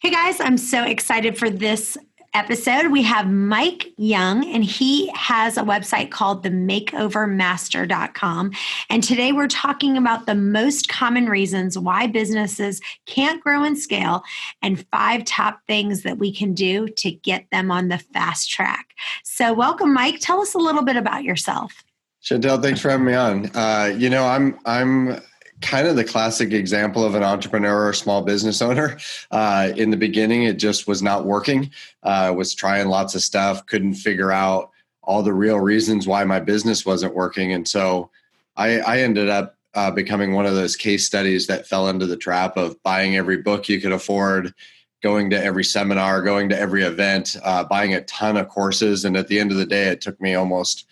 Hey guys, I'm so excited for this episode. We have Mike Young, and he has a website called themakeovermaster.com. And today we're talking about the most common reasons why businesses can't grow and scale, and 5 top things that we can do to get them on the fast track. So, welcome, Mike. Tell us a little bit about yourself. Chantel, thanks for having me on. I'm kind of the classic example of an entrepreneur or small business owner. In the beginning, it just was not working. Was trying lots of stuff, couldn't figure out all the real reasons why my business wasn't working. And so I ended up becoming one of those case studies that fell into the trap of buying every book you could afford, going to every seminar, going to every event, buying a ton of courses. And at the end of the day, it took me almost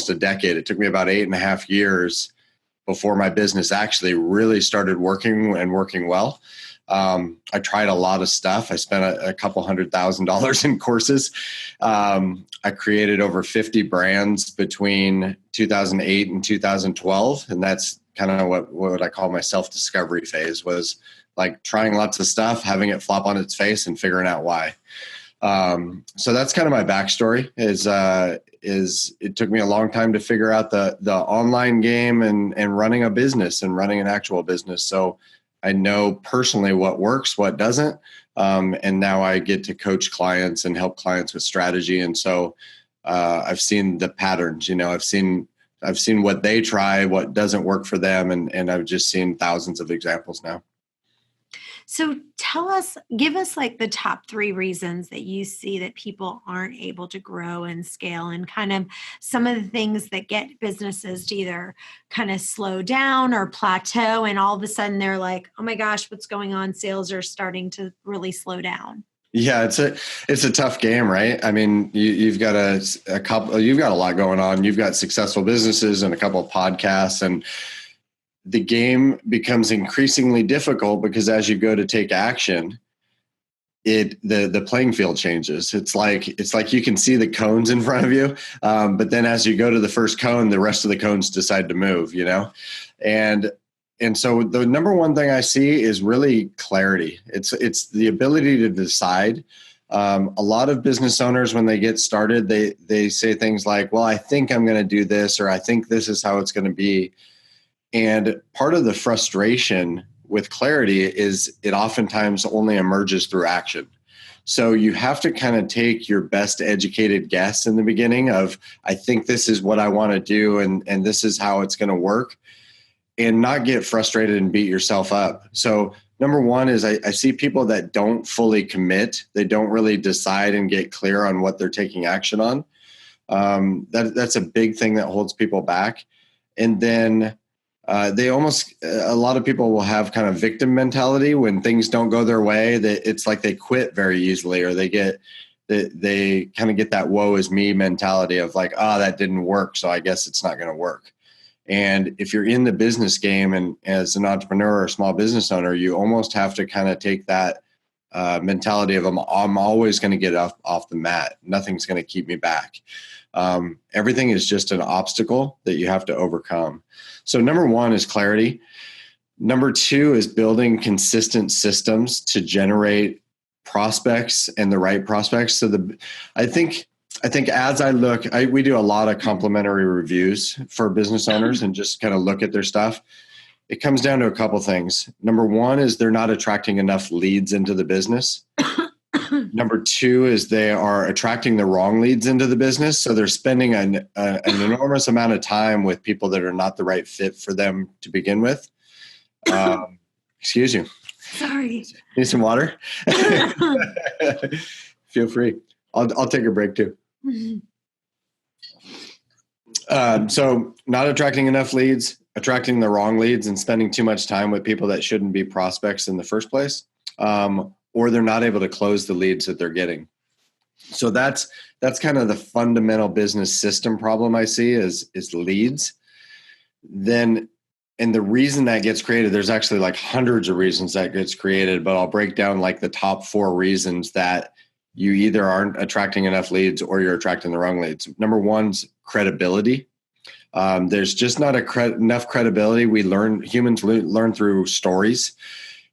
a decade. It took me about 8.5 years before my business actually really started working and working well. I tried a lot of stuff. I spent a couple $100,000 in courses. I created over 50 brands between 2008 and 2012. And that's kind of what I call my self-discovery phase, was like trying lots of stuff, having it flop on its face and figuring out why. So that's kind of my backstory is it took me a long time to figure out the online game and running a business and running an actual business. So I know personally what works, what doesn't. And now I get to coach clients and help clients with strategy. And so I've seen the patterns, I've seen what they try, what doesn't work for them. And I've just seen thousands of examples now. So give us like the top 3 reasons that you see that people aren't able to grow and scale, and kind of some of the things that get businesses to either kind of slow down or plateau. And all of a sudden they're like, oh my gosh, what's going on? Sales are starting to really slow down. Yeah, it's a tough game, right? I mean, you've got you've got a lot going on. You've got successful businesses and a couple of podcasts, and the game becomes increasingly difficult because as you go to take action, the playing field changes. It's like you can see the cones in front of you, but then as you go to the first cone, the rest of the cones decide to move. And so the number one thing I see is really clarity. It's the ability to decide. A lot of business owners, when they get started, they say things like, "Well, I think I'm going to do this," or "I think this is how it's going to be." And part of the frustration with clarity is it oftentimes only emerges through action. So you have to kind of take your best educated guess in the beginning of, I think this is what I want to do and this is how it's going to work, and not get frustrated and beat yourself up. So number one is I see people that don't fully commit. They don't really decide and get clear on what they're taking action on. That's a big thing that holds people back. And then a lot of people will have kind of victim mentality when things don't go their way. It's like they quit very easily, or they kind of get that woe is me mentality of like, that didn't work, so I guess it's not going to work. And if you're in the business game and as an entrepreneur or small business owner, you almost have to kind of take that mentality of I'm always going to get off the mat. Nothing's going to keep me back. Everything is just an obstacle that you have to overcome. So number one is clarity. Number 2 is building consistent systems to generate prospects and the right prospects. So I think as we do a lot of complimentary reviews for business owners and just kind of look at their stuff. It comes down to a couple things. Number 1 is they're not attracting enough leads into the business. Number 2 is they are attracting the wrong leads into the business. So they're spending an enormous amount of time with people that are not the right fit for them to begin with. Excuse you. Sorry. Need some water? Feel free. I'll take a break too. So not attracting enough leads, attracting the wrong leads, and spending too much time with people that shouldn't be prospects in the first place. Or they're not able to close the leads that they're getting. So that's kind of the fundamental business system problem I see is leads. Then, and the reason that gets created, there's actually like hundreds of reasons that gets created, but I'll break down like the top 4 reasons that you either aren't attracting enough leads or you're attracting the wrong leads. Number 1's credibility. There's just not enough credibility. Humans learn through stories.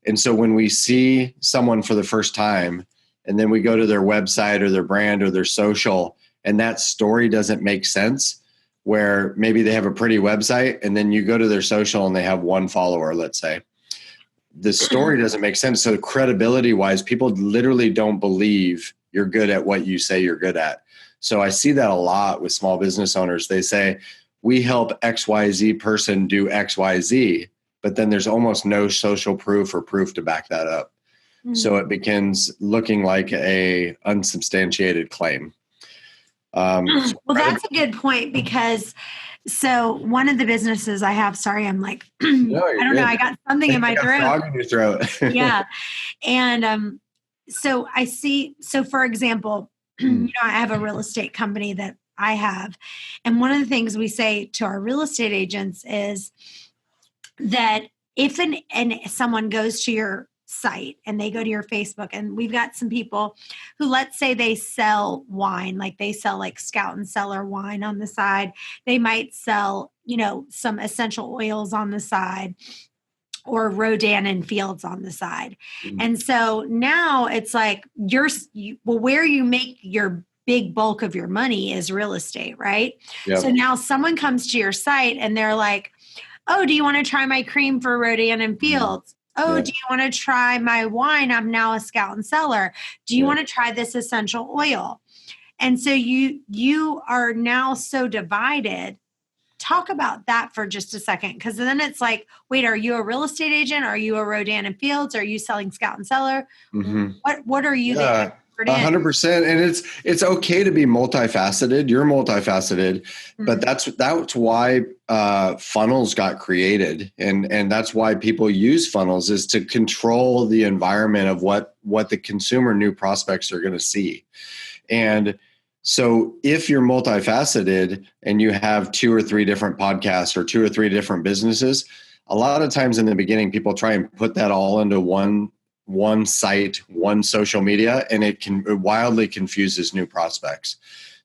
And so when we see someone for the first time, and then we go to their website or their brand or their social, and that story doesn't make sense, where maybe they have a pretty website and then you go to their social and they have one follower, let's say. The story doesn't make sense. So credibility wise, people literally don't believe you're good at what you say you're good at. So I see that a lot with small business owners. They say, we help XYZ person do XYZ, but then there's almost no social proof or proof to back that up. So it begins looking like a unsubstantiated claim. Well, that's a good point, because so one of the businesses I have, sorry, I'm like, No, I don't know, I got something in my throat. Frog in your throat. Yeah. And so I see, so for example, I have a real estate company that I have. And one of the things we say to our real estate agents is that if someone goes to your site and they go to your Facebook, and we've got some people who, let's say they sell wine, like they sell like Scout and Cellar wine on the side. They might sell, some essential oils on the side, or Rodan and Fields on the side. And so now it's like where you make your big bulk of your money is real estate, right? Yep. So now someone comes to your site and they're like, oh, do you want to try my cream for Rodan and Fields? Oh, do you want to try my wine? I'm now a Scout and Cellar. Do you want to try this essential oil? And so you are now so divided. Talk about that for just a second, because then it's like, wait, are you a real estate agent? Are you a Rodan and Fields? Are you selling Scout and Cellar? What are you? Yeah, 100%. And it's okay to be multifaceted. You're multifaceted, but that's why funnels got created, and that's why people use funnels, is to control the environment of what the consumer new prospects are going to see. And so if you're multifaceted and you have 2 or 3 different podcasts or 2 or 3 different businesses, a lot of times in the beginning, people try and put that all into one site, one social media, and it wildly confuses new prospects.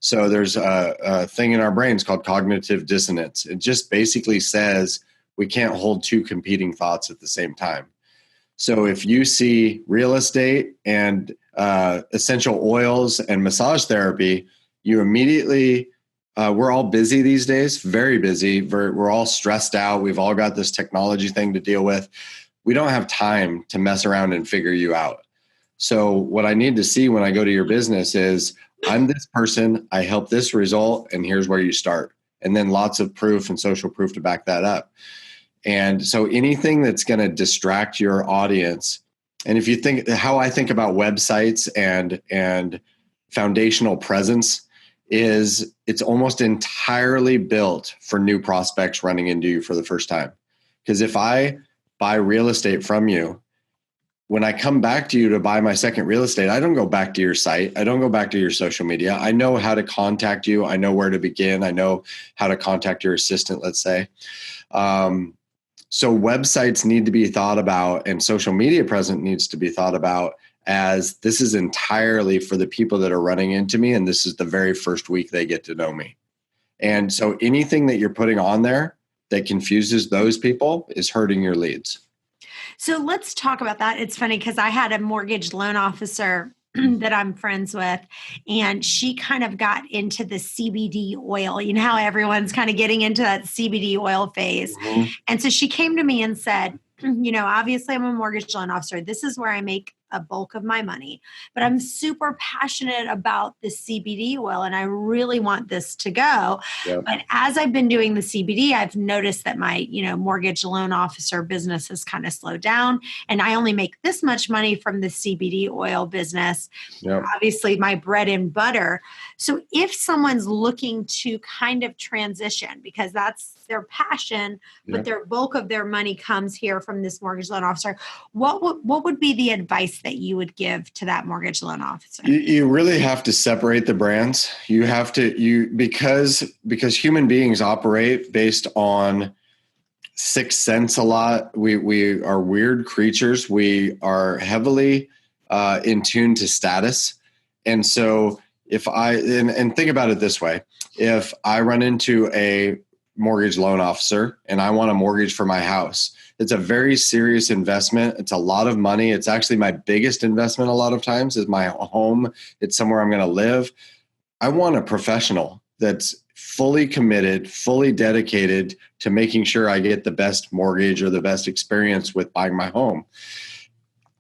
So there's a thing in our brains called cognitive dissonance. It just basically says we can't hold 2 competing thoughts at the same time. So if you see real estate and essential oils and massage therapy, you immediately, we're all busy these days, very busy. We're all stressed out. We've all got this technology thing to deal with. We don't have time to mess around and figure you out. So what I need to see when I go to your business is, I'm this person, I help this result, and here's where you start. And then lots of proof and social proof to back that up. And so anything that's going to distract your audience, and if you think how I think about websites and foundational presence, is it's almost entirely built for new prospects running into you for the first time. Because if I buy real estate from you, when I come back to you to buy my second real estate, I don't go back to your site. I don't go back to your social media. I know how to contact you. I know where to begin. I know how to contact your assistant, let's say. So websites need to be thought about, and social media presence needs to be thought about as, this is entirely for the people that are running into me, and this is the very first week they get to know me. And so anything that you're putting on there that confuses those people is hurting your leads. So let's talk about that. It's funny because I had a mortgage loan officer that I'm friends with, and she kind of got into the CBD oil. You know how everyone's kind of getting into that CBD oil phase. And so she came to me and said, obviously I'm a mortgage loan officer. This is where I make a bulk of my money, but I'm super passionate about the CBD oil and I really want this to go. Yep. But as I've been doing the CBD, I've noticed that my, mortgage loan officer business has kind of slowed down, and I only make this much money from the CBD oil business. Yep. Obviously my bread and butter. So if someone's looking to kind of transition, because that's their passion, but their bulk of their money comes here from this mortgage loan officer, what would be the advice that you would give to that mortgage loan officer? You really have to separate the brands. You have to, because human beings operate based on sixth sense a lot. We are weird creatures. We are heavily in tune to status. And so if and think about it this way, if I run into a mortgage loan officer and I want a mortgage for my house. It's a very serious investment. It's a lot of money. It's actually my biggest investment a lot of times is my home. It's somewhere I'm going to live. I want a professional that's fully committed, fully dedicated to making sure I get the best mortgage or the best experience with buying my home.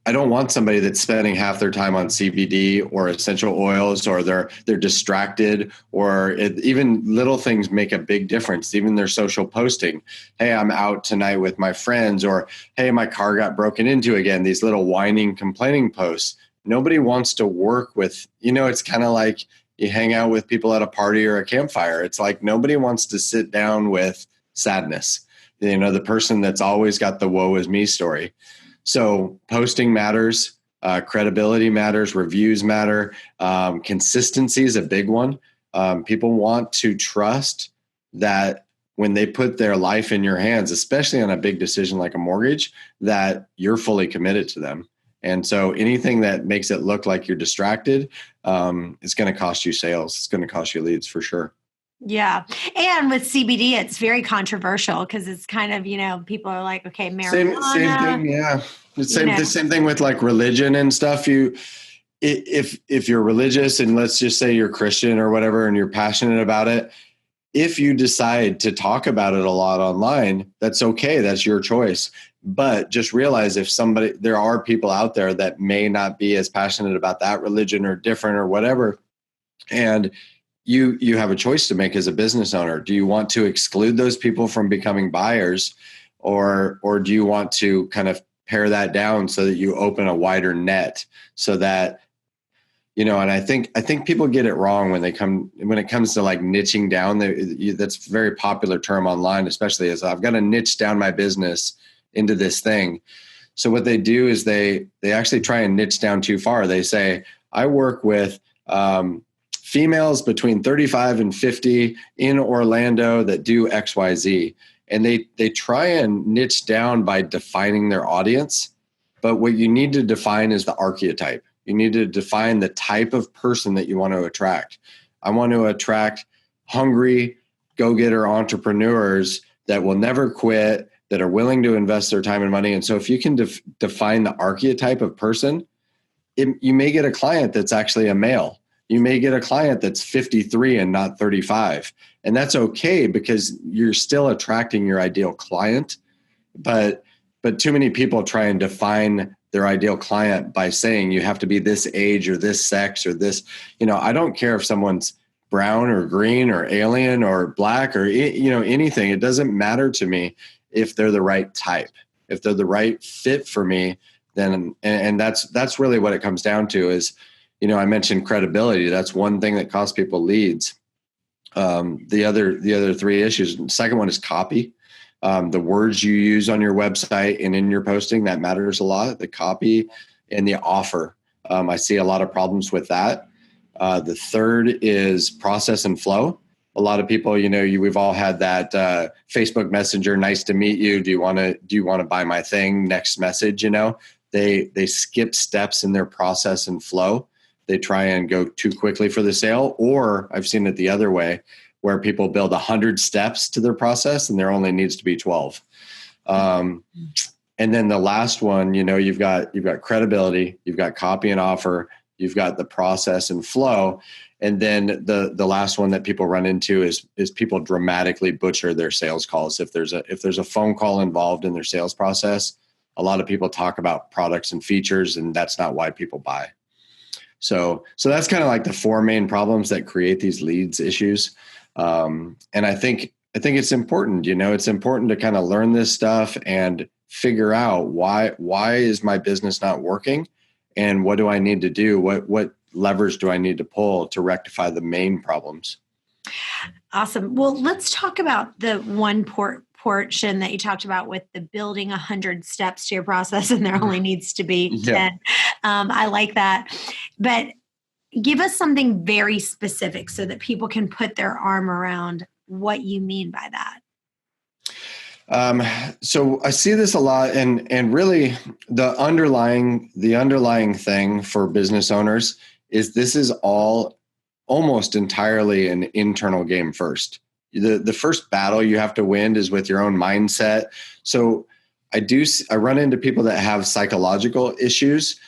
I don't want somebody that's spending half their time on CBD or essential oils, or they're distracted, or even little things make a big difference. Even their social posting. Hey, I'm out tonight with my friends, or hey, my car got broken into again. These little whining, complaining posts. Nobody wants to work with, it's kind of like you hang out with people at a party or a campfire. It's like nobody wants to sit down with sadness. The person that's always got the woe is me story. So posting matters, credibility matters, reviews matter. Consistency is a big one. People want to trust that when they put their life in your hands, especially on a big decision like a mortgage, that you're fully committed to them. And so anything that makes it look like you're distracted is going to cost you sales. It's going to cost you leads for sure. Yeah. And with CBD, it's very controversial because it's kind of, people are like, okay, marijuana. Same thing. Yeah. The same thing with like religion and stuff. If you're religious and let's just say you're Christian or whatever, and you're passionate about it, if you decide to talk about it a lot online, that's okay. That's your choice. But just realize there are people out there that may not be as passionate about that religion or different or whatever. And you have a choice to make as a business owner. Do you want to exclude those people from becoming buyers, or do you want to kind of pare that down so that you open a wider net so that, and I think people get it wrong when it comes to like niching down. That's a very popular term online, especially as I've got to niche down my business into this thing. So what they do is they actually try and niche down too far. They say, I work with, females between 35 and 50 in Orlando that do XYZ. And they try and niche down by defining their audience. But what you need to define is the archetype. You need to define the type of person that you want to attract. I want to attract hungry, go-getter entrepreneurs that will never quit, that are willing to invest their time and money. And so if you can define the archetype of person, you may get a client that's actually a male. You may get a client that's 53 and not 35. And that's okay because you're still attracting your ideal client. But too many people try and define their ideal client by saying you have to be this age or this sex or this. I don't care if someone's brown or green or alien or black or anything. It doesn't matter to me if they're the right type. If they're the right fit for me, then and that's really what it comes down to is, I mentioned credibility. That's one thing that costs people leads. The other three issues. The second one is copy. The words you use on your website and in your posting, that matters a lot. The copy and the offer. I see a lot of problems with that. The third is process and flow. A lot of people, we've all had that Facebook Messenger. Nice to meet you. Do you want to buy my thing? Next message. They skip steps in their process and flow. They try and go too quickly for the sale, or I've seen it the other way where people build 100 steps to their process and there only needs to be 12. And then the last one, you've got credibility, you've got copy and offer, you've got the process and flow. And then the last one that people run into is people dramatically butcher their sales calls. If there's a phone call involved in their sales process, a lot of people talk about products and features, and that's not why people buy. So that's kind of like the four main problems that create these leads issues. And I think it's important, it's important to kind of learn this stuff and figure out why is my business not working and what do I need to do? What levers do I need to pull to rectify the main problems? Awesome. Well, let's talk about the one portion that you talked about with the building 100 steps to your process and there only needs to be 10. I like that. But give us something very specific so that people can put their arm around what you mean by that. So I see this a lot, and really the underlying thing for business owners is this is all almost entirely an internal game first. The first battle you have to win is with your own mindset. So I run into people that have psychological issues,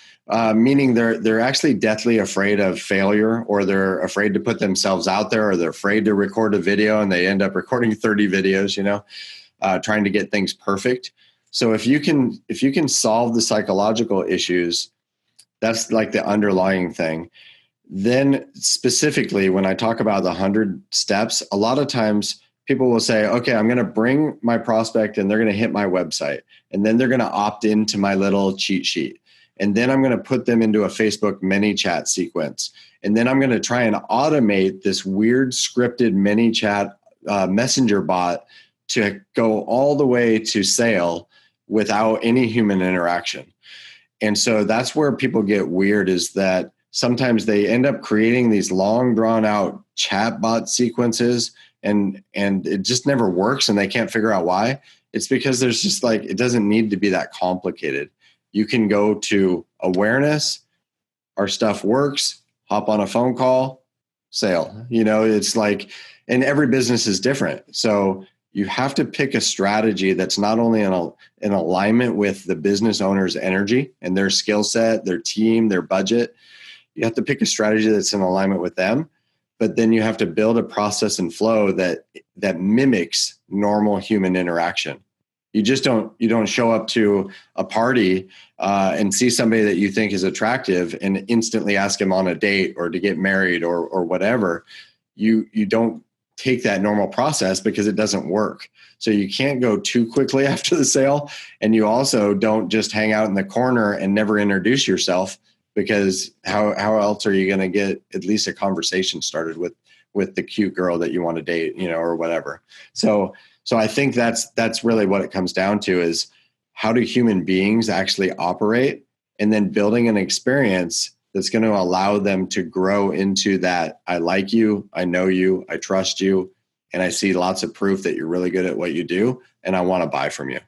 meaning they're actually deathly afraid of failure, or they're afraid to put themselves out there, or they're afraid to record a video and they end up recording 30 videos, trying to get things perfect. So if you can solve the psychological issues, that's like the underlying thing. Then specifically, when I talk about the 100 steps, a lot of times people will say, okay, I'm going to bring my prospect and they're going to hit my website, and then they're going to opt into my little cheat sheet. And then I'm going to put them into a Facebook mini chat sequence. And then I'm going to try and automate this weird scripted mini chat messenger bot to go all the way to sale without any human interaction. And so that's where people get weird, is that sometimes they end up creating these long drawn out chatbot sequences, and it just never works, and they can't figure out why. It's because there's just like, it doesn't need to be that complicated. You can go to awareness, our stuff works, hop on a phone call, sale. It's like, and every business is different. So you have to pick a strategy that's not only in alignment with the business owner's energy and their skill set, their team, their budget. You have to pick a strategy that's in alignment with them, but then you have to build a process and flow that mimics normal human interaction. You don't show up to a party and see somebody that you think is attractive and instantly ask him on a date or to get married or whatever. You don't take that normal process, because it doesn't work. So you can't go too quickly after the sale, and you also don't just hang out in the corner and never introduce yourself, because how else are you going to get at least a conversation started with the cute girl that you want to date, or whatever. So I think that's really what it comes down to, is how do human beings actually operate, and then building an experience that's going to allow them to grow into that. I like you, I know you, I trust you, and I see lots of proof that you're really good at what you do, and I want to buy from you.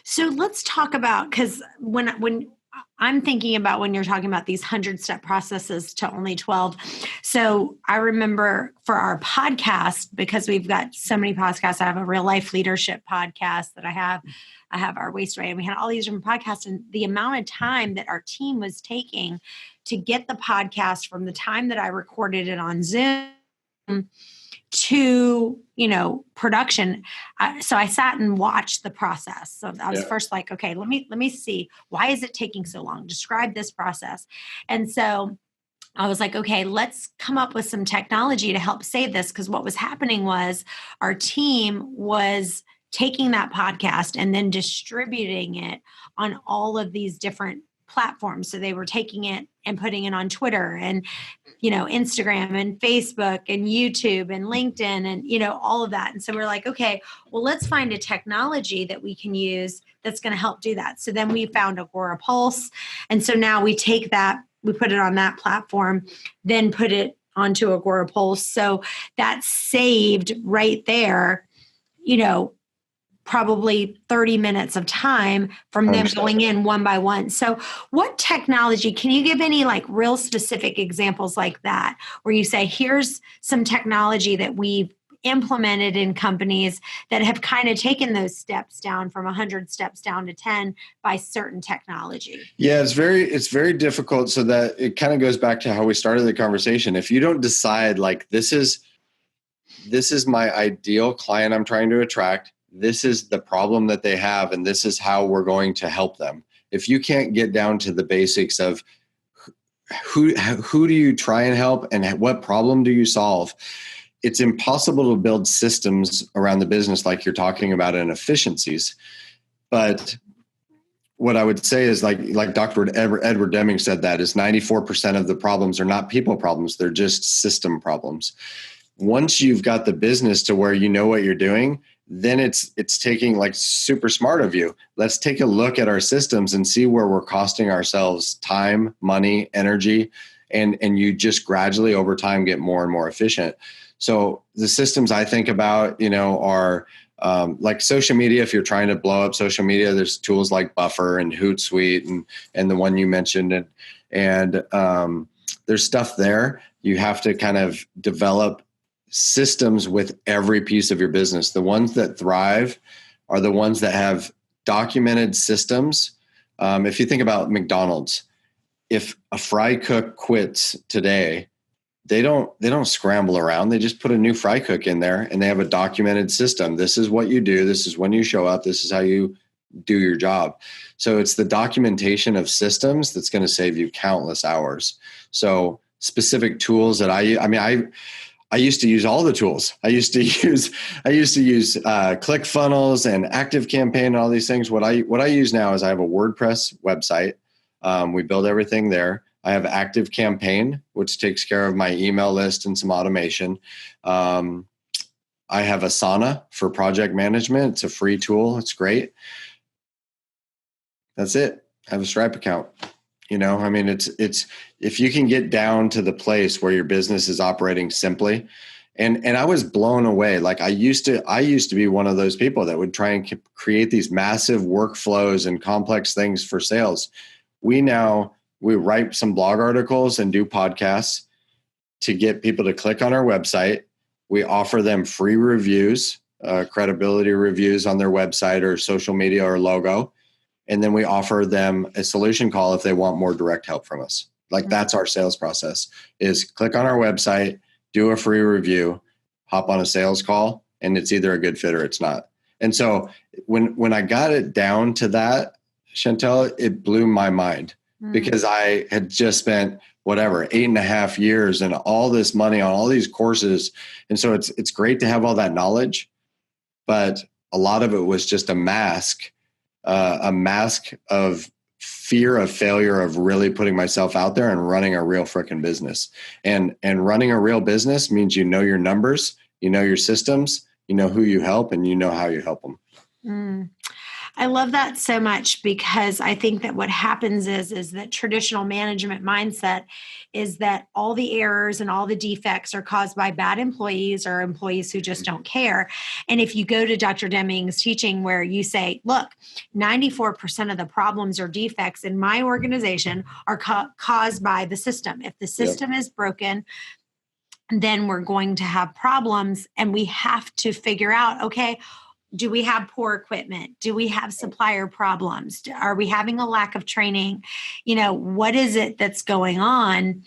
So let's talk about, because when I'm thinking about, when you're talking about these 100-step processes to only 12. So I remember for our podcast, because we've got so many podcasts, I have a real life leadership podcast that I have our Waste Away, and we had all these different podcasts, and the amount of time that our team was taking to get the podcast from the time that I recorded it on Zoom to production. So I sat and watched the process. So I was first like, okay, let me see, why is it taking so long? Describe this process. And so I was like, okay, let's come up with some technology to help save this, because what was happening was our team was taking that podcast and then distributing it on all of these different platforms. So they were taking it and putting it on Twitter and, Instagram and Facebook and YouTube and LinkedIn and, all of that. And so we're like, okay, well, let's find a technology that we can use that's going to help do that. So then we found Agora Pulse. And so now we take that, we put it on that platform, then put it onto Agora Pulse. So that saved right there, probably 30 minutes of time from them going in one by one. So what technology, can you give any like real specific examples like that, where you say, here's some technology that we've implemented in companies that have kind of taken those steps down from 100 steps down to 10 by certain technology? Yeah, it's very difficult. So that it kind of goes back to how we started the conversation. If you don't decide like, this is my ideal client I'm trying to attract, this is the problem that they have, and this is how we're going to help them. If you can't get down to the basics of who do you try and help and what problem do you solve, it's impossible to build systems around the business like you're talking about in efficiencies. But what I would say is like Dr. Edward Deming said, that is 94% of the problems are not people problems. They're just system problems. Once you've got the business to where you know what you're doing, then it's taking, like, super smart of you. Let's take a look at our systems and see where we're costing ourselves time, money, energy, and you just gradually over time get more and more efficient. So the systems I think about, are like social media. If you're trying to blow up social media, there's tools like Buffer and Hootsuite and the one you mentioned, and there's stuff there. You have to kind of develop systems with every piece of your business. The ones that thrive are the ones that have documented systems. If you think about McDonald's, if a fry cook quits today, they don't scramble around. They just put a new fry cook in there and they have a documented system. This is what you do. This is when you show up. This is how you do your job. So it's the documentation of systems that's going to save you countless hours. So specific tools that I used to use all the tools. I used to use ClickFunnels and ActiveCampaign and all these things. What I use now is I have a WordPress website. We build everything there. I have ActiveCampaign, which takes care of my email list and some automation. I have Asana for project management. It's a free tool. It's great. That's it. I have a Stripe account. It's if you can get down to the place where your business is operating simply, and I was blown away. Like I used to be one of those people that would try and create these massive workflows and complex things for sales. We write some blog articles and do podcasts to get people to click on our website. We offer them free reviews, credibility reviews on their website or social media or logo. And then we offer them a solution call if they want more direct help from us. Like that's our sales process is click on our website, do a free review, hop on a sales call, and it's either a good fit or it's not. And so when I got it down to that, Chantel, it blew my mind because I had just spent 8.5 years and all this money on all these courses. And so it's great to have all that knowledge, but a lot of it was just a mask of fear of failure, of really putting myself out there and running a real freaking business. And running a real business means you know your numbers, you know your systems, you know who you help, and you know how you help them. I love that so much because I think that what happens is that traditional management mindset is that all the errors and all the defects are caused by bad employees or employees who just don't care. And if you go to Dr. Deming's teaching where you say, look, 94% of the problems or defects in my organization are caused by the system. If the system is broken, then we're going to have problems, and we have to figure out, okay, do we have poor equipment? Do we have supplier problems? Are we having a lack of training? What is it that's going on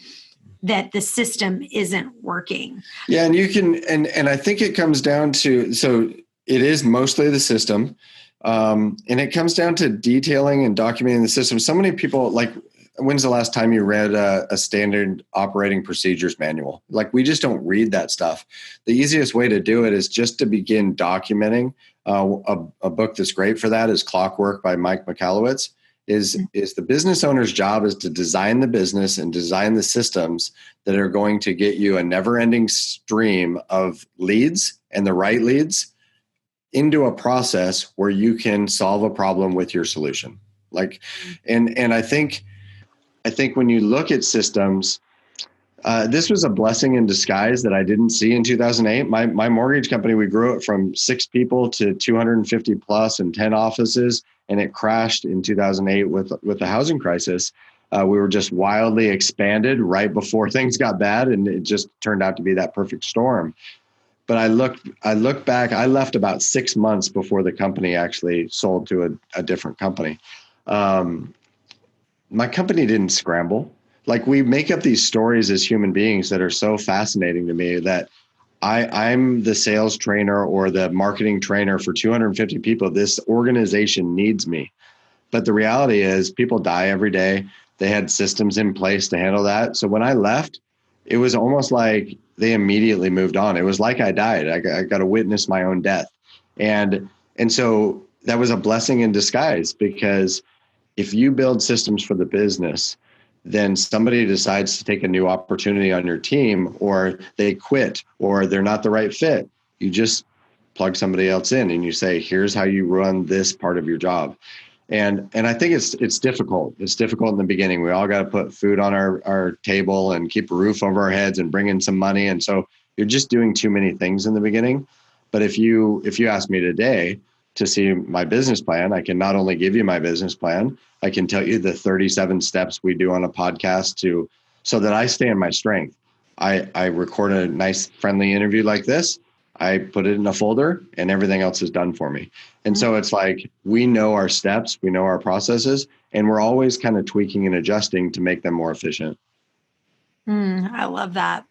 that the system isn't working? Yeah, and you can, and I think it comes down to, so it is mostly the system, and it comes down to detailing and documenting the system. So many people, like, when's the last time you read a standard operating procedures manual? Like, we just don't read that stuff. The easiest way to do it is just to begin documenting. A book that's great for that is Clockwork by Mike Michalowicz. Is the business owner's job is to design the business and design the systems that are going to get you a never-ending stream of leads and the right leads into a process where you can solve a problem with your solution. Like, and I think when you look at systems, this was a blessing in disguise that I didn't see in 2008. My mortgage company, we grew it from 6 people to 250 plus and 10 offices, and it crashed in 2008 with the housing crisis. We were just wildly expanded right before things got bad, and it just turned out to be that perfect storm. But I look back, I left about 6 months before the company actually sold to a different company. My company didn't scramble. Like, we make up these stories as human beings that are so fascinating to me that I'm the sales trainer or the marketing trainer for 250 people. This organization needs me. But the reality is people die every day. They had systems in place to handle that. So when I left, it was almost like they immediately moved on. It was like I died. I got to witness my own death. And so that was a blessing in disguise, because if you build systems for the business, then somebody decides to take a new opportunity on your team, or they quit, or they're not the right fit. You just plug somebody else in and you say, here's how you run this part of your job. And I think it's difficult. It's difficult in the beginning. We all got to put food on our table and keep a roof over our heads and bring in some money. And so you're just doing too many things in the beginning. But if you ask me today to see my business plan, I can not only give you my business plan, I can tell you the 37 steps we do on a podcast so that I stay in my strength. I record a nice friendly interview like this. I put it in a folder and everything else is done for me. And so it's like, we know our steps, we know our processes, and we're always kind of tweaking and adjusting to make them more efficient. I love that.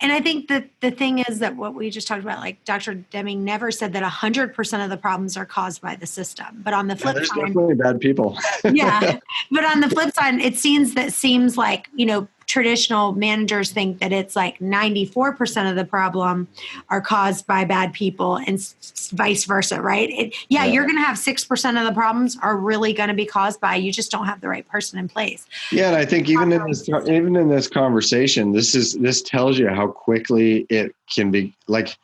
And I think that the thing is that what we just talked about, like Dr. Deming never said that 100% of the problems are caused by the system. But on the Yeah, flip there's side, definitely bad people. yeah. But on the flip side, seems like, traditional managers think that it's like 94% of the problem are caused by bad people and vice versa, right? Yeah. You're going to have 6% of the problems are really going to be caused by you just don't have the right person in place. Yeah, and I think even in this conversation, this tells you how quickly it can be, like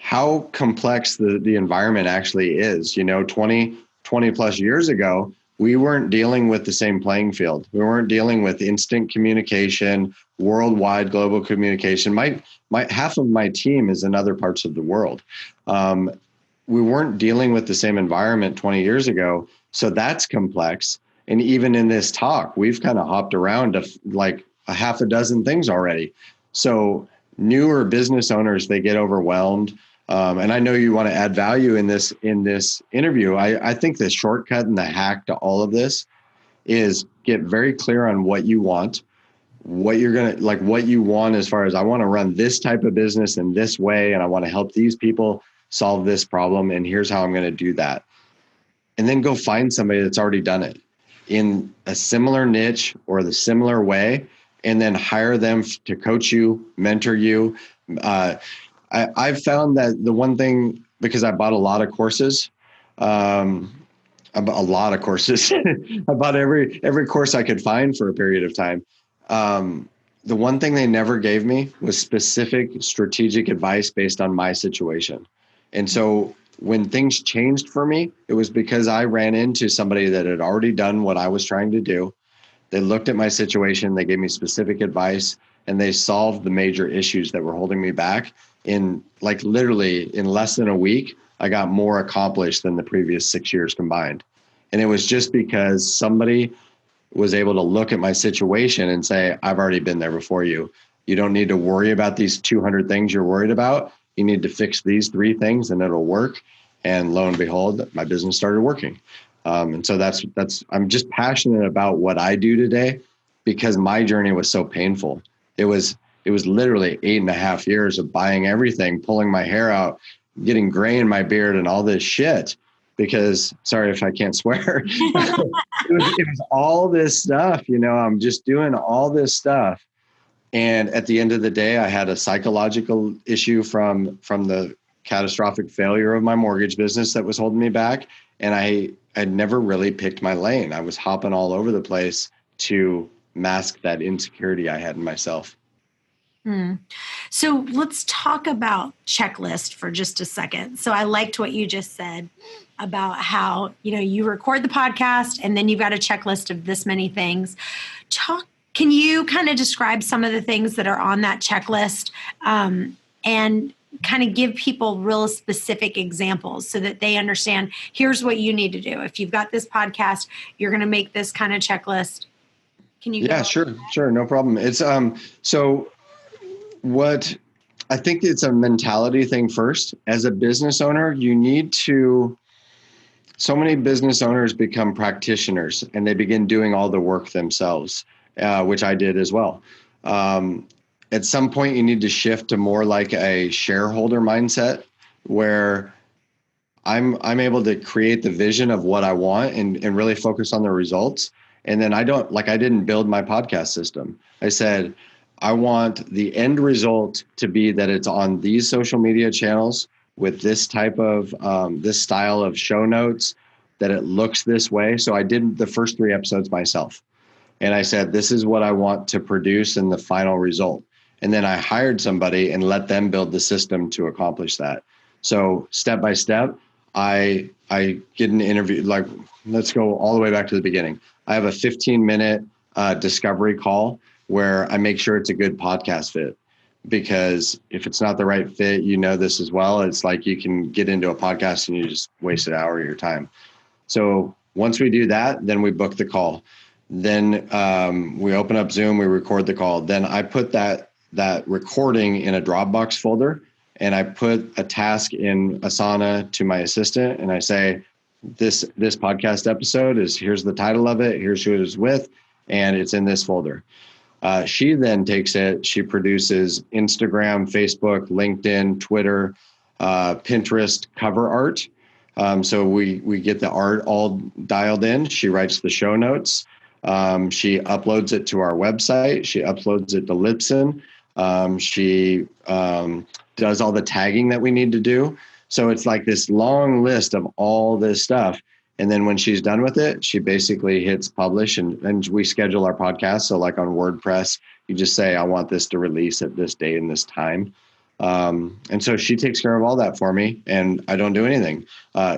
how complex the environment actually is. 20 plus years ago, we weren't dealing with the same playing field. We weren't dealing with instant communication, worldwide global communication. My half of my team is in other parts of the world. We weren't dealing with the same environment 20 years ago. So that's complex. And even in this talk, we've kind of hopped around to like a half a dozen things already. So newer business owners, they get overwhelmed. And I know you want to add value in this interview. I think the shortcut and the hack to all of this is get very clear on what you want, what you're going to like, what you want as far as I want to run this type of business in this way. And I want to help these people solve this problem. And here's how I'm going to do that. And then go find somebody that's already done it in a similar niche or the similar way, and then hire them to coach you, mentor you. I've found that the one thing, because I bought a lot of courses, I bought a lot of courses. I bought every course I could find for a period of time. The one thing they never gave me was specific strategic advice based on my situation. And so when things changed for me, it was because I ran into somebody that had already done what I was trying to do. They looked at my situation, they gave me specific advice, and they solved the major issues that were holding me back. In like literally in less than a week, I got more accomplished than the previous 6 years combined. And it was just because somebody was able to look at my situation and say, I've already been there before you. You don't need to worry about these 200 things you're worried about. You need to fix these 3 things and it'll work. And lo and behold, my business started working. And so I'm just passionate about what I do today because my journey was so painful. It was literally 8.5 years of buying everything, pulling my hair out, getting gray in my beard and all this shit because, sorry if I can't swear, it was all this stuff, I'm just doing all this stuff. And at the end of the day, I had a psychological issue from the catastrophic failure of my mortgage business that was holding me back. And I had never really picked my lane. I was hopping all over the place to mask that insecurity I had in myself. So let's talk about checklist for just a second. So I liked what you just said about how, you record the podcast and then you've got a checklist of this many things. Can you kind of describe some of the things that are on that checklist, and kind of give people real specific examples so that they understand, here's what you need to do. If you've got this podcast, you're going to make this kind of checklist. Can you? Yeah, sure. No problem. It's, so what I think it's a mentality thing first. As a business owner, so many business owners become practitioners and they begin doing all the work themselves, which I did as well. At some point, you need to shift to more like a shareholder mindset where I'm able to create the vision of what I want and really focus on the results. And then I didn't build my podcast system. I said, I want the end result to be that it's on these social media channels with this type of, this style of show notes, that it looks this way. So I did the first 3 episodes myself. And I said, this is what I want to produce in the final result. And then I hired somebody and let them build the system to accomplish that. So step by step, I get an interview, like, let's go all the way back to the beginning. I have a 15-minute discovery call where I make sure it's a good podcast fit. Because if it's not the right fit, this as well. It's like you can get into a podcast and you just waste an hour of your time. So once we do that, then we book the call. Then we open up Zoom, we record the call. Then I put that that recording in a Dropbox folder, and I put a task in Asana to my assistant, and I say, this podcast episode is, here's the title of it, here's who it is with, and it's in this folder. She then takes it, she produces Instagram, Facebook, LinkedIn, Twitter, Pinterest cover art. So we get the art all dialed in. She writes the show notes. She uploads it to our website. She uploads it to Libsyn. She does all the tagging that we need to do. So it's like this long list of all this stuff. And then when she's done with it, she basically hits publish, and we schedule our podcast. So like on WordPress, you just say, I want this to release at this date and this time. And so she takes care of all that for me, and I don't do anything.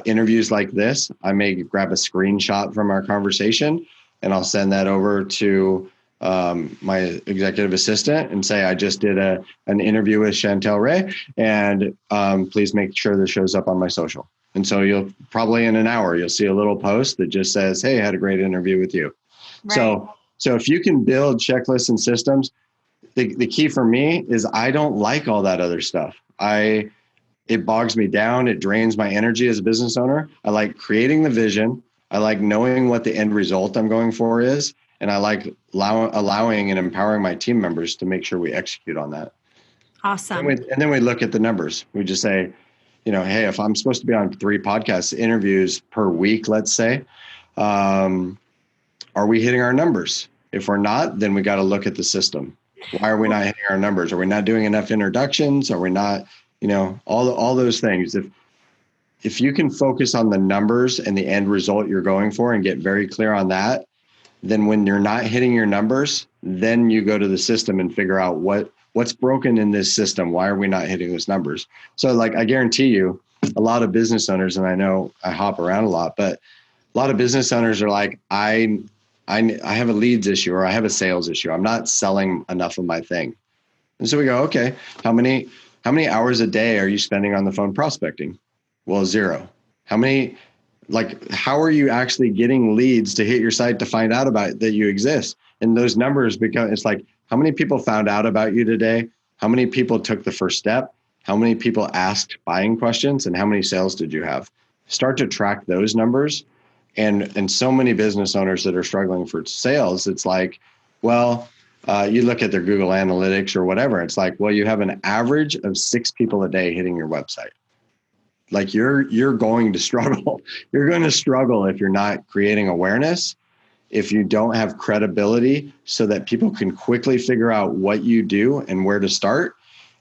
Interviews like this, I may grab a screenshot from our conversation, and I'll send that over to my executive assistant and say, I just did an interview with Chantel Ray, and please make sure this shows up on my social. And so you'll probably in an hour, you'll see a little post that just says, hey, I had a great interview with you. Right. So if you can build checklists and systems, the key for me is I don't like all that other stuff. It bogs me down. It drains my energy as a business owner. I like creating the vision. I like knowing what the end result I'm going for is. And I like allowing and empowering my team members to make sure we execute on that. Awesome. And then we look at the numbers. We just say, hey, if I'm supposed to be on 3 podcast interviews per week, let's say, are we hitting our numbers? If we're not, then we got to look at the system. Why are we not hitting our numbers? Are we not doing enough introductions? Are we not, all those things? If you can focus on the numbers and the end result you're going for and get very clear on that, then when you're not hitting your numbers, then you go to the system and figure out what's broken in this system. Why are we not hitting those numbers? So like, I guarantee you a lot of business owners, and I know I hop around a lot, but a lot of business owners are like, I have a leads issue, or I have a sales issue. I'm not selling enough of my thing. And so we go, okay, how many hours a day are you spending on the phone prospecting? Well, 0. How are you actually getting leads to hit your site to find out about that you exist? And those numbers it's like, how many people found out about you today? How many people took the first step? How many people asked buying questions? And how many sales did you have? Start to track those numbers. And so many business owners that are struggling for sales, it's like, well, you look at their Google Analytics or whatever. It's like, well, you have an average of 6 people a day hitting your website. Like you're going to struggle. You're going to struggle if you're not creating awareness, if you don't have credibility so that people can quickly figure out what you do and where to start.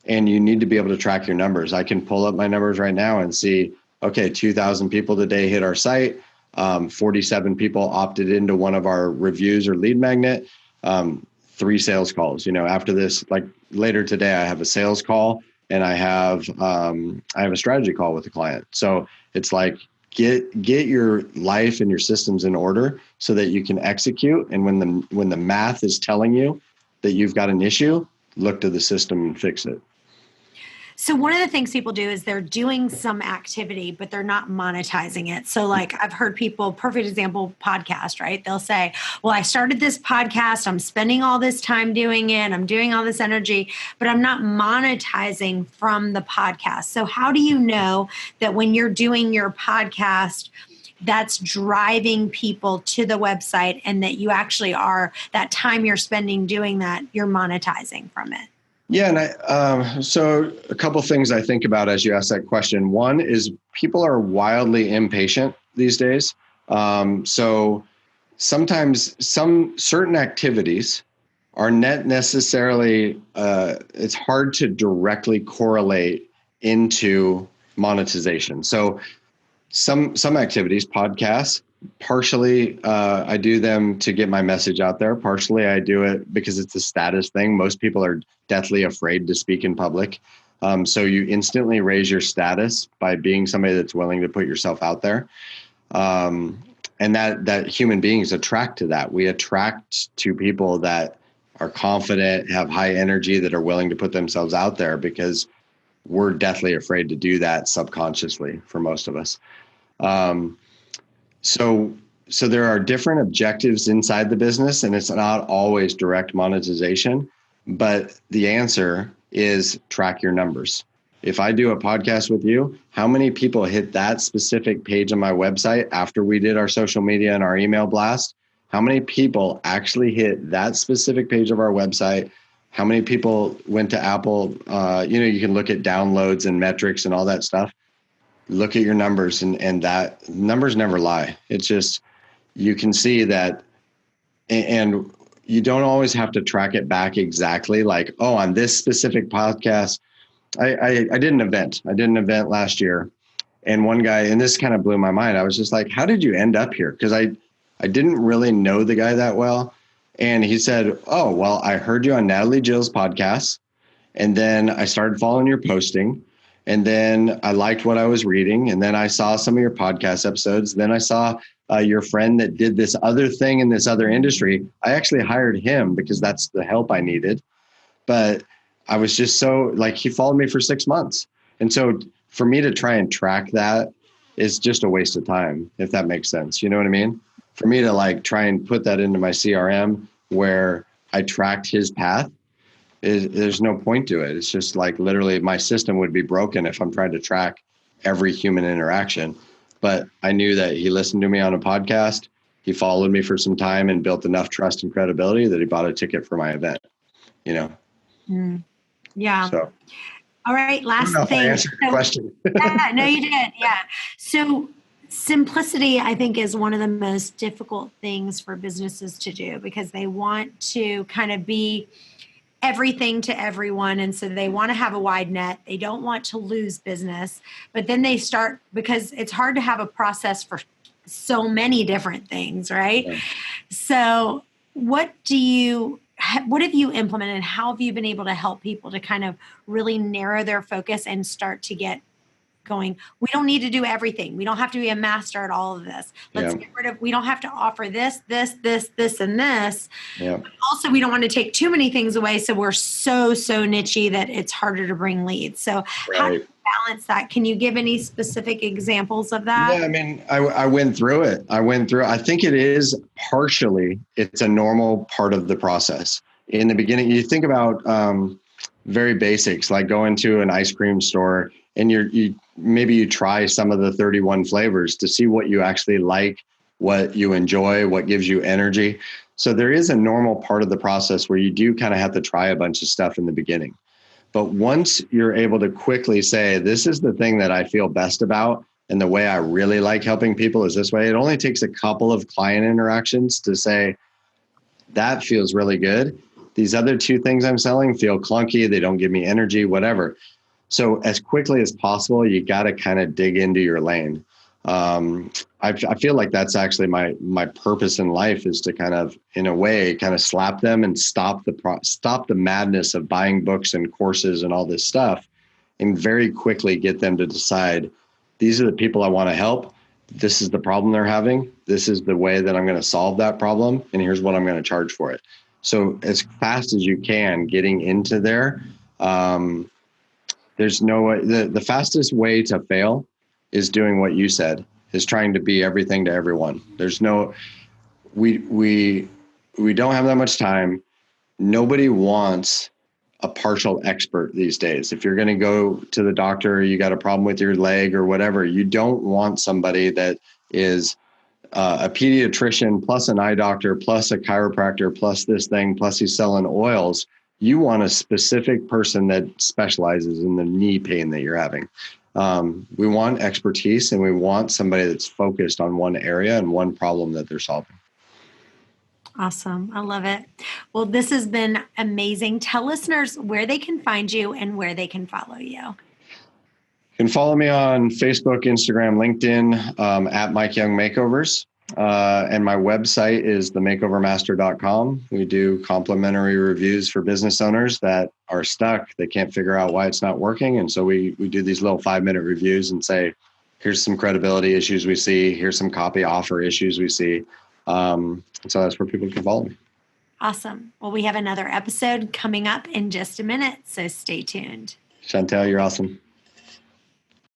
And you need to be able to track your numbers. I can pull up my numbers right now and see, okay, 2,000 people today hit our site. 47 people opted into one of our reviews or lead magnet. 3 sales calls. After this, like later today, I have a sales call and I have a strategy call with the client. So it's like, get your life and your systems in order so that you can execute. And when the math is telling you that you've got an issue, look to the system and fix it. So one of the things people do is they're doing some activity, but they're not monetizing it. So like I've heard people, perfect example, podcast, right? They'll say, well, I started this podcast. I'm spending all this time doing it. I'm doing all this energy, but I'm not monetizing from the podcast. So how do you know that when you're doing your podcast, that's driving people to the website and that you actually are, that time you're spending doing that, you're monetizing from it? Yeah, and so a couple things I think about as you ask that question. One is people are wildly impatient these days. So sometimes some certain activities are not necessarily, it's hard to directly correlate into monetization. So some activities, podcasts, partially I do them to get my message out there. Partially I do it because it's a status thing. Most people are deathly afraid to speak in public. So you instantly raise your status by being somebody that's willing to put yourself out there. And that human beings attract to that. We attract to people that are confident, have high energy, that are willing to put themselves out there, because we're deathly afraid to do that subconsciously for most of us. So there are different objectives inside the business, and it's not always direct monetization, But the answer is track your numbers. If I do a podcast with you, how many people hit that specific page on my website after we did our social media and our email blast? How many people actually hit that specific page of our website? How many people went to Apple? You can look at downloads and metrics and all that stuff. Look at your numbers, and that numbers never lie. It's just, you can see that, and you don't always have to track it back exactly. Like, oh, on this specific podcast, I did an event. I did an event last year, and one guy, and this kind of blew my mind. I was just like, how did you end up here? Because I didn't really know the guy that well. And he said, oh, well, I heard you on Natalie Jill's podcast, and then I started following your posting. And then I liked what I was reading. And then I saw some of your podcast episodes. Then I saw your friend that did this other thing in this other industry. I actually hired him because that's the help I needed. But I was just so, like, he followed me for 6 months. And so for me to try and track that is just a waste of time, if that makes sense. You know what I mean? For me to like try and put that into my CRM where I tracked his path, there's no point to it. It's just like literally my system would be broken if I'm trying to track every human interaction. But I knew that he listened to me on a podcast. He followed me for some time and built enough trust and credibility that he bought a ticket for my event, you know? Yeah. So All right. I don't Last know if I thing. answered your question. Yeah, no, you did. Yeah. So simplicity, I think, is one of the most difficult things for businesses to do because they want to kind of be everything to everyone. And so they want to have a wide net. They don't want to lose business. But then they start, because it's hard to have a process for so many different things, right? Yeah. So what have you implemented? How have you been able to help people to kind of really narrow their focus and start to get going? We don't need to do everything. We don't have to be a master at all of this. Let's get rid of, we don't have to offer this, and this. Yeah. But also, we don't want to take too many things away. So we're so nichey that it's harder to bring leads. So how do you balance that? Can you give any specific examples of that? Yeah, I mean, I went through it. I think it is partially, it's a normal part of the process. In the beginning, you think about very basics, like going to an ice cream store and maybe you try some of the 31 flavors to see what you actually like, what you enjoy, what gives you energy. So there is a normal part of the process where you do kind of have to try a bunch of stuff in the beginning. But once you're able to quickly say, this is the thing that I feel best about, and the way I really like helping people is this way, it only takes a couple of client interactions to say, that feels really good. These other two things I'm selling feel clunky. They don't give me energy, whatever. So as quickly as possible, you got to kind of dig into your lane. I feel like that's actually my purpose in life, is to kind of, in a way, kind of slap them and stop the madness of buying books and courses and all this stuff, and very quickly get them to decide, these are the people I want to help. This is the problem they're having. This is the way that I'm going to solve that problem. And here's what I'm going to charge for it. So as fast as you can, getting into there, there's no way. The fastest way to fail is doing what you said, is trying to be everything to everyone. There's no, we don't have that much time. Nobody wants a partial expert these days. If you're going to go to the doctor, you got a problem with your leg or whatever, you don't want somebody that is a pediatrician plus an eye doctor plus a chiropractor plus this thing plus he's selling oils. You want a specific person that specializes in the knee pain that you're having. We want expertise, and we want somebody that's focused on one area and one problem that they're solving. Awesome. I love it. Well, this has been amazing. Tell listeners where they can find you and where they can follow you. You can follow me on Facebook, Instagram, LinkedIn, at Mike Young Makeovers. And my website is themakeovermaster.com. We do complimentary reviews for business owners that are stuck. They can't figure out why it's not working. And so we do these little 5-minute reviews and say, here's some credibility issues we see. Here's some copy offer issues we see. So that's where people can follow me. Awesome. Well, we have another episode coming up in just a minute, so stay tuned. Chantel, you're awesome.